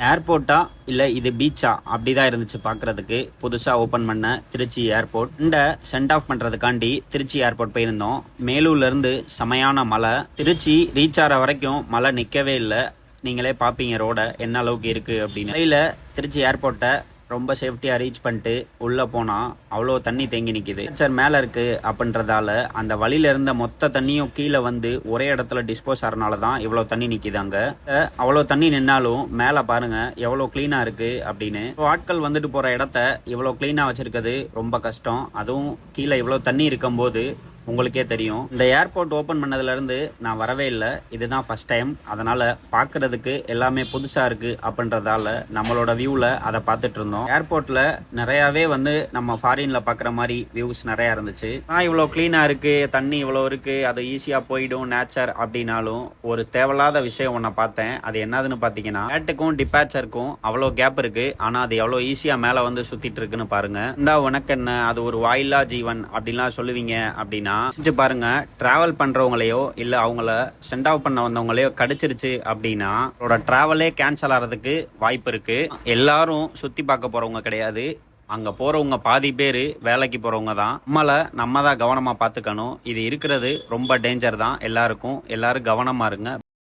ஏர்போர்ட்டா இல்லை இது பீச்சா அப்படிதான் இருந்துச்சு பார்க்கறதுக்கு. புதுசாக ஓப்பன் பண்ண திருச்சி ஏர்போர்ட். இந்த சென்ட் ஆஃப் பண்ணுறதுக்காண்டி திருச்சி ஏர்போர்ட் போயிருந்தோம். மேலூர்லேருந்து செமையான மழை. திருச்சி ரீச் ஆகிற வரைக்கும் மழை நிற்கவே இல்லை. நீங்களே பார்ப்பீங்க ரோட என்ன அளவுக்கு இருக்குது அப்படின்னு. வழியில் திருச்சி ஏர்போர்ட்டை ரொம்ப சேஃப்டியாக ரீச் பண்ணிட்டு உள்ளே போனால் அவ்வளோ தண்ணி தேங்கி நிற்கிது. சார் மேலே இருக்குது அப்படின்றதால அந்த வழியில் இருந்த மொத்த தண்ணியும் கீழே வந்து ஒரே இடத்துல டிஸ்போஸ் ஆகிறனால தான் இவ்வளோ தண்ணி நிற்கிது. அங்கே அவ்வளோ தண்ணி நின்னாலும் மேலே பாருங்கள் எவ்வளோ க்ளீனாக இருக்குது அப்படின்னு. ஆட்கள் வந்துட்டு போகிற இடத்த இவ்வளோ க்ளீனாக வச்சுருக்கிறது ரொம்ப கஷ்டம். அதுவும் கீழே இவ்வளோ தண்ணி இருக்கும்போது உங்களுக்கே தெரியும். இந்த ஏர்போர்ட் ஓப்பன் பண்ணதுலேருந்து நான் வரவே இல்லை. இதுதான் ஃபர்ஸ்ட் டைம். அதனால் பார்க்குறதுக்கு எல்லாமே புதுசாக இருக்குது அப்படின்றதால நம்மளோட வியூவில் அதை பார்த்துட்டு இருந்தோம். ஏர்போர்ட்டில் நிறையாவே வந்து நம்ம ஃபாரினில் பார்க்குற மாதிரி வியூஸ் நிறையா இருந்துச்சு. இவ்வளோ க்ளீனாக இருக்குது, தண்ணி இவ்வளோ இருக்குது, அது ஈஸியாக போயிடும் நேச்சர் அப்படின்னாலும் ஒரு தேவையில்லாத விஷயம் ஒன்றை பார்த்தேன். அது என்னதுன்னு பார்த்தீங்கன்னா கேட்டுக்கும் டிபார்ச்சருக்கும் அவ்வளோ கேப் இருக்குது. ஆனால் அது எவ்வளோ ஈஸியாக மேலே வந்து சுற்றிட்டு இருக்குன்னு பாருங்கள். இந்த உனக்கு என்ன, அது ஒரு வாயில்லா ஜீவன் அப்படின்லாம் சொல்லுவீங்க அப்படின்னா செஞ்சு பாருங்க. டிராவல் பண்றவங்களையோ இல்ல அவங்கள சென்ட் ஆஃப் பண்ண வந்தவங்களையோ கடிச்சிருச்சு அப்படின்னா அவரோட டிராவலே கேன்சல் ஆகிறதுக்கு வாய்ப்பு இருக்கு. எல்லாரும் சுத்தி பார்க்க போறவங்க கிடையாது. அங்க போறவங்க பாதி பேர் வேலைக்கு போறவங்க தான். நம்ம தான் கவனமா பார்த்துக்கணும். இது இருக்கிறது ரொம்ப டேஞ்சர் தான். எல்லாரும் கவனமா இருங்க.